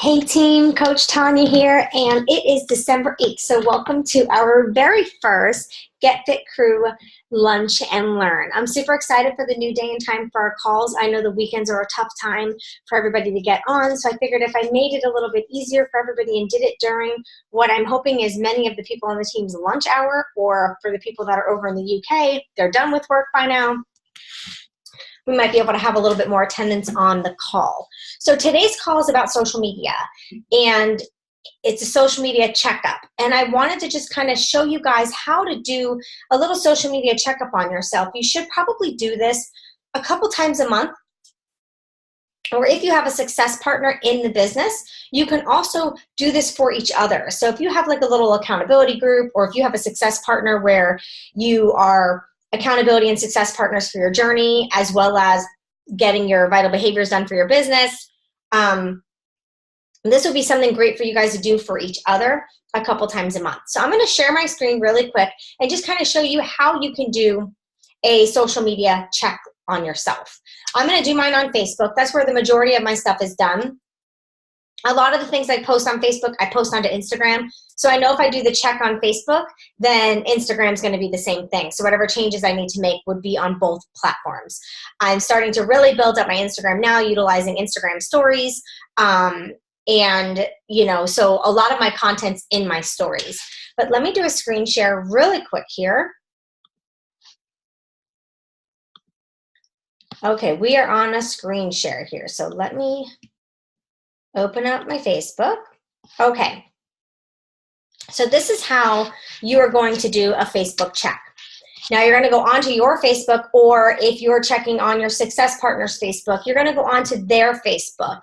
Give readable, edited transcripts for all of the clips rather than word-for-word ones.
Hey team, Coach Tanya here, and it is December 8th, so welcome to our very first Get Fit Crew Lunch and Learn. I'm super excited for the new day and time for our calls. I know the weekends are a tough time for everybody to get on, so I figured if I made it a little bit easier for everybody and did it during what I'm hoping is many of the people on the team's lunch hour, or for the people that are over in the UK, they're done with work by now, we might be able to have a little bit more attendance on the call. So today's call is about social media, and it's a social media checkup. And I wanted to just kind of show you guys how to do a little social media checkup on yourself. You should probably do this a couple times a month. Or if you have a success partner in the business, you can also do this for each other. So if you have like a little accountability group, or if you have a success partner where you are accountability and success partners for your journey, as well as getting your vital behaviors done for your business, this would be something great for you guys to do for each other a couple times a month. So I'm going to share my screen really quick and just kind of show you how you can do a social media check on yourself. I'm going to do mine on Facebook. That's where the majority of my stuff is done. A lot of the things I post on Facebook, I post onto Instagram. So I know if I do the check on Facebook, then Instagram's going to be the same thing. So whatever changes I need to make would be on both platforms. I'm starting to really build up my Instagram now, utilizing Instagram stories. And, you know, so a lot of my content's in my stories. But let me do a screen share really quick here. Okay, we are on a screen share here. So let me open up my Facebook. Okay. So this is how you are going to do a Facebook check. Now you're going to go onto your Facebook, or if you're checking on your success partner's Facebook, you're going to go onto their Facebook,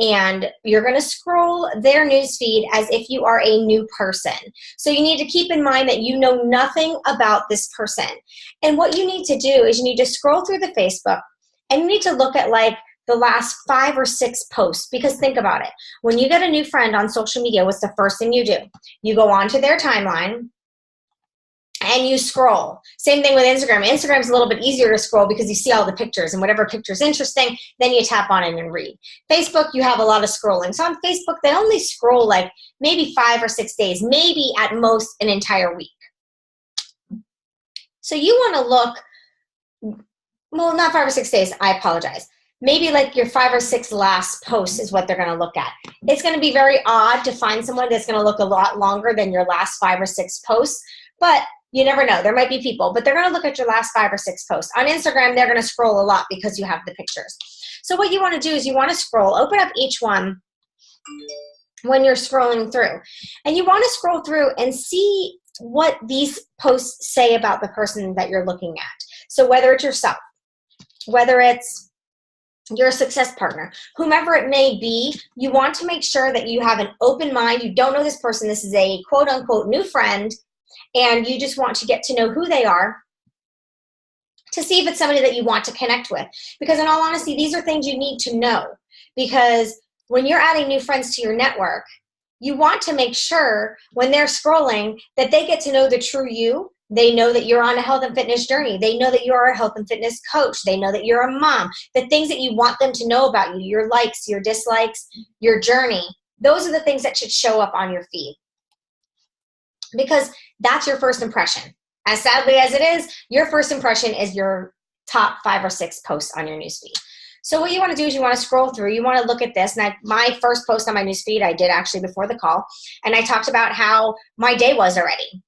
and you're going to scroll their newsfeed as if you are a new person. So you need to keep in mind that you know nothing about this person. And what you need to do is you need to scroll through the Facebook, and you need to look at like the last 5 or 6 posts, because think about it. When you get a new friend on social media, what's the first thing you do? You go onto their timeline and you scroll. Same thing with Instagram. Instagram's a little bit easier to scroll because you see all the pictures, and whatever picture is interesting, then you tap on it and read. Facebook, you have a lot of scrolling. So on Facebook, they only scroll like maybe 5 or 6 days, maybe at most an entire week. So you want to look, well, not 5 or 6 days, I apologize. Maybe like your 5 or 6 last posts is what they're going to look at. It's going to be very odd to find someone that's going to look a lot longer than your last 5 or 6 posts, but you never know. There might be people, but they're going to look at your last 5 or 6 posts. On Instagram, they're going to scroll a lot because you have the pictures. So what you want to do is you want to scroll, open up each one when you're scrolling through. And you want to scroll through and see what these posts say about the person that you're looking at. So whether it's yourself, whether it's your success partner, whomever it may be, you want to make sure that you have an open mind. You don't know this person. This is a quote unquote new friend, and you just want to get to know who they are to see if it's somebody that you want to connect with. Because in all honesty, these are things you need to know, because when you're adding new friends to your network, you want to make sure when they're scrolling that they get to know the true you. They know that you're on a health and fitness journey. They know that you're a health and fitness coach. They know that you're a mom. The things that you want them to know about you, your likes, your dislikes, your journey, those are the things that should show up on your feed. Because that's your first impression. As sadly as it is, your first impression is your top 5 or 6 posts on your newsfeed. So what you want to do is you want to scroll through. You want to look at this. And my first post on my newsfeed, I did actually before the call. And I talked about how my day was already.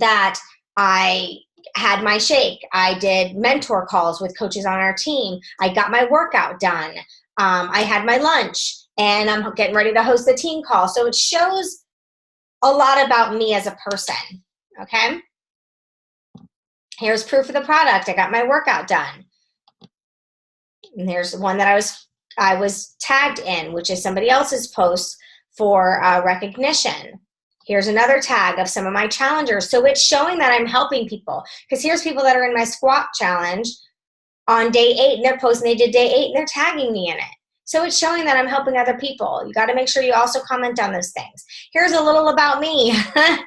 That I had my shake. I did mentor calls with coaches on our team. I got my workout done. I had my lunch, and I'm getting ready to host a team call. So it shows a lot about me as a person, okay? Here's proof of the product. I got my workout done. And here's one that I was tagged in, which is somebody else's post for recognition. Here's another tag of some of my challengers. So it's showing that I'm helping people. Because here's people that are in my squat challenge on day 8, and they're posting they did day 8, and they're tagging me in it. So it's showing that I'm helping other people. You got to make sure you also comment on those things. Here's a little about me that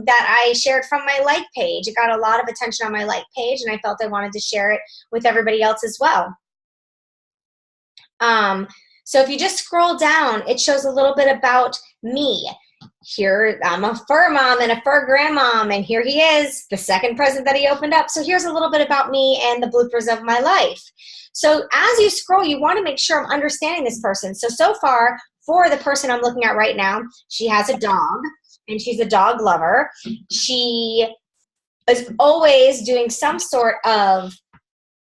I shared from my like page. It got a lot of attention on my like page, and I felt I wanted to share it with everybody else as well. So if you just scroll down, it shows a little bit about me. Here, I'm a fur mom and a fur grandmom, and here he is, the second present that he opened up. So here's a little bit about me and the bloopers of my life. So as you scroll, you want to make sure I'm understanding this person. So far, for the person I'm looking at right now, she has a dog, and she's a dog lover. She is always doing some sort of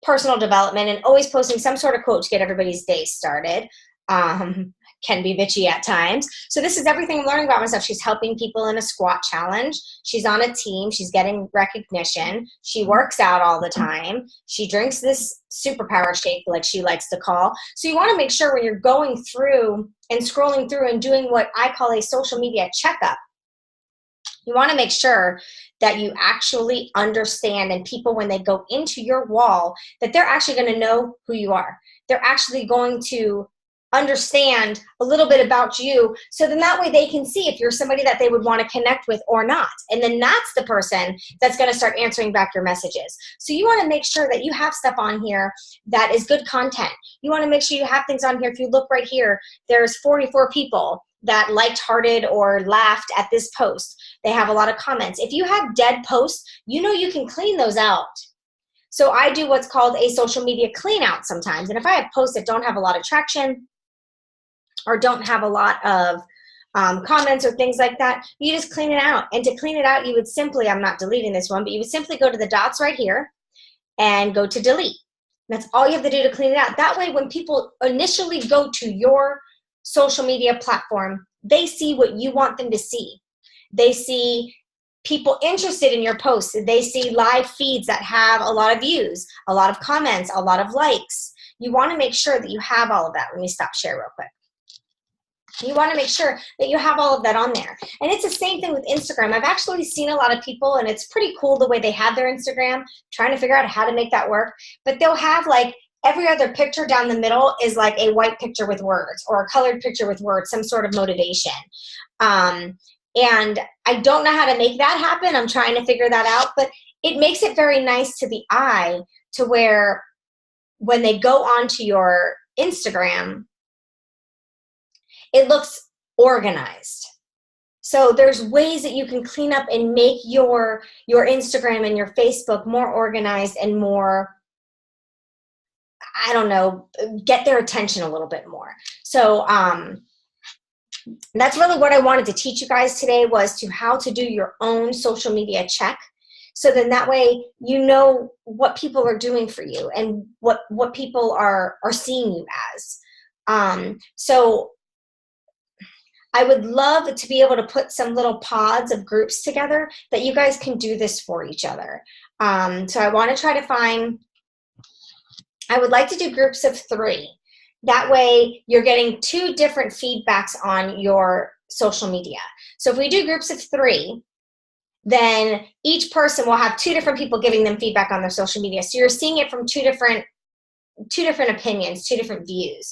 personal development and always posting some sort of quote to get everybody's day started. Can be bitchy at times. So this is everything I'm learning about myself. She's helping people in a squat challenge. She's on a team. She's getting recognition. She works out all the time. She drinks this superpower shake, like she likes to call. So you want to make sure when you're going through and scrolling through and doing what I call a social media checkup, you want to make sure that you actually understand, and people, when they go into your wall, that they're actually going to know who you are. They're actually going to understand a little bit about you, so then that way they can see if you're somebody that they would want to connect with or not. And then that's the person that's going to start answering back your messages. So you want to make sure that you have stuff on here that is good content. You want to make sure you have things on here. If you look right here, there's 44 people that liked, hearted, or laughed at this post. They have a lot of comments. If you have dead posts, you know you can clean those out. So I do what's called a social media clean out sometimes. And if I have posts that don't have a lot of traction, or don't have a lot of comments or things like that, you just clean it out. And to clean it out, you would simply, I'm not deleting this one, but you would simply go to the dots right here and go to delete. That's all you have to do to clean it out. That way, when people initially go to your social media platform, they see what you want them to see. They see people interested in your posts. They see live feeds that have a lot of views, a lot of comments, a lot of likes. You want to make sure that you have all of that. Let me stop share real quick. You want to make sure that you have all of that on there. And it's the same thing with Instagram. I've actually seen a lot of people, and it's pretty cool the way they have their Instagram, trying to figure out how to make that work. But they'll have like every other picture down the middle is like a white picture with words, or a colored picture with words, some sort of motivation. And I don't know how to make that happen. I'm trying to figure that out. But it makes it very nice to the eye, to where when they go onto your Instagram, it looks organized. So there's ways that you can clean up and make your Instagram and your Facebook more organized and more, I don't know, get their attention a little bit more. So that's really what I wanted to teach you guys today, was to how to do your own social media check. So then that way you know what people are doing for you and what people are seeing you as. So I would love to be able to put some little pods of groups together that you guys can do this for each other. So I want to try to find, I would like to do groups of 3. That way you're getting 2 different feedbacks on your social media. So if we do groups of 3, then each person will have 2 different people giving them feedback on their social media. So you're seeing it from 2 different opinions, 2 different views,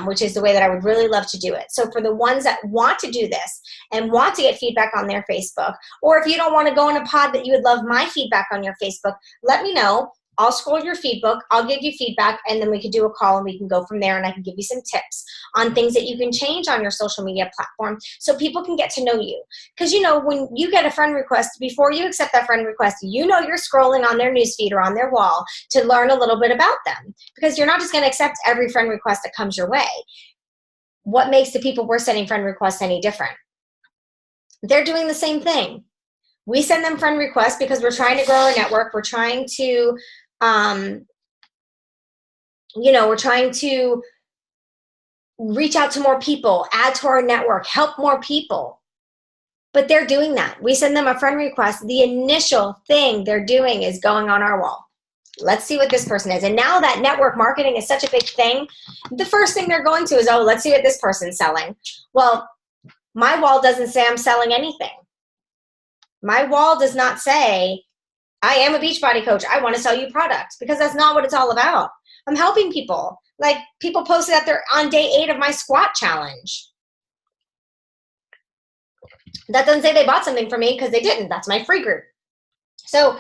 which is the way that I would really love to do it. So for the ones that want to do this and want to get feedback on their Facebook, or if you don't want to go in a pod but you would love my feedback on your Facebook, let me know. I'll scroll your feedback, I'll give you feedback, and then we could do a call and we can go from there, and I can give you some tips on things that you can change on your social media platform so people can get to know you. Because you know, when you get a friend request, before you accept that friend request, you know you're scrolling on their newsfeed or on their wall to learn a little bit about them, because you're not just going to accept every friend request that comes your way. What makes the people we're sending friend requests any different? They're doing the same thing. We send them friend requests because we're trying to grow our network. We're trying to we're trying to reach out to more people, add to our network, help more people. But they're doing that. We send them a friend request. The initial thing they're doing is going on our wall. Let's see what this person is. And now that network marketing is such a big thing, the first thing they're going to is, oh, let's see what this person's selling. Well, my wall doesn't say I'm selling anything. My wall does not say, I am a Beachbody coach, I want to sell you products, because that's not what it's all about. I'm helping people. Like, people posted that they're on day 8 of my squat challenge. That doesn't say they bought something from me, because they didn't. That's my free group. So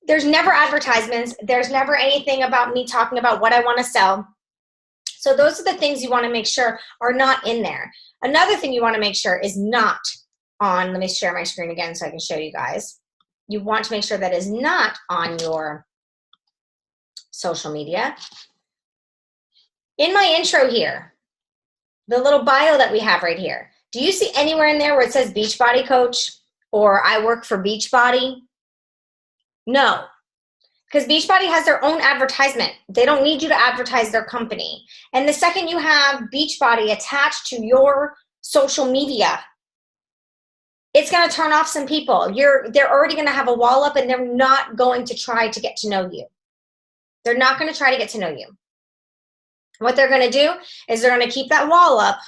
there's never advertisements. There's never anything about me talking about what I want to sell. So those are the things you want to make sure are not in there. Another thing you want to make sure is not on, let me share my screen again so I can show you guys. You want to make sure that is not on your social media. In my intro here, the little bio that we have right here, do you see anywhere in there where it says Beachbody Coach or I work for Beachbody? No, because Beachbody has their own advertisement. They don't need you to advertise their company. And the second you have Beachbody attached to your social media, it's going to turn off some people. They're already going to have a wall up and they're not going to try to get to know you. They're not going to try to get to know you. What they're going to do is they're going to keep that wall up,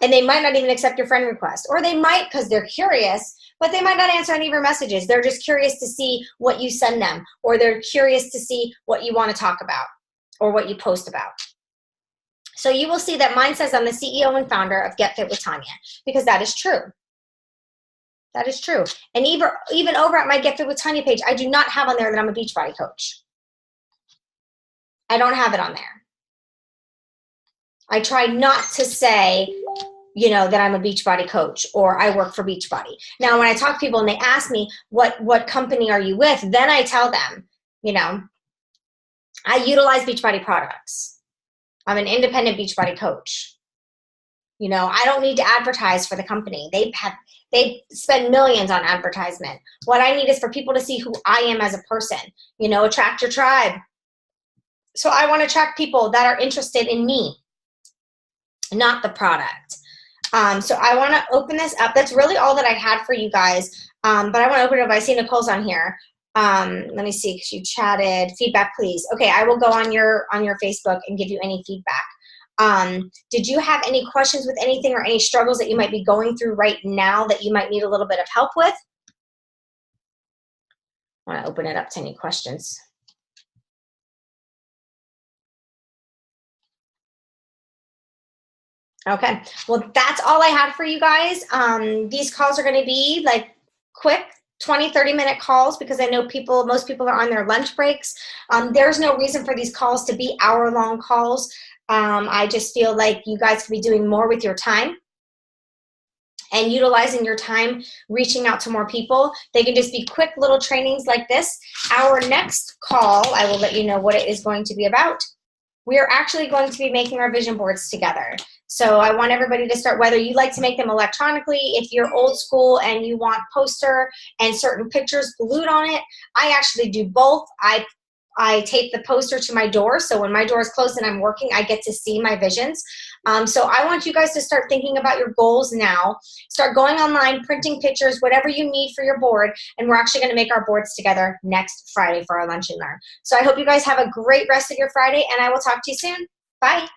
and they might not even accept your friend request. Or they might because they're curious, but they might not answer any of your messages. They're just curious to see what you send them, or they're curious to see what you want to talk about or what you post about. So you will see that mine says I'm the CEO and founder of Get Fit with Tanya, because that is true. That is true. And even over at my Get Fit with Tanya page, I do not have on there that I'm a Beachbody coach. I don't have it on there. I try not to say, you know, that I'm a Beachbody coach or I work for Beachbody. Now, when I talk to people and they ask me, what company are you with? Then I tell them, you know, I utilize Beachbody products. I'm an independent Beachbody coach. You know, I don't need to advertise for the company. They spend millions on advertisement. What I need is for people to see who I am as a person. You know, attract your tribe. So I want to attract people that are interested in me, not the product. So I want to open this up. That's really all that I had for you guys. But I want to open it up. I see Nicole's on here. Let me see, because you chatted. Feedback, please. Okay, I will go on your Facebook and give you any feedback. Did you have any questions with anything or any struggles that you might be going through right now that you might need a little bit of help with? I want to open it up to any questions. Okay, well, that's all I had for you guys. These calls are going to be like quick 20-30-minute calls because I know most people are on their lunch breaks. There's no reason for these calls to be hour-long calls. I just feel like you guys could be doing more with your time and utilizing your time, reaching out to more people. They can just be quick little trainings like this. Our next call, I will let you know what it is going to be about. We are actually going to be making our vision boards together. So I want everybody to start, whether you like to make them electronically, if you're old school and you want poster and certain pictures glued on it, I actually do both. I tape the poster to my door, so when my door is closed and I'm working, I get to see my visions. So I want you guys to start thinking about your goals now. Start going online, printing pictures, whatever you need for your board, and we're actually going to make our boards together next Friday for our Lunch and Learn. So I hope you guys have a great rest of your Friday, and I will talk to you soon. Bye.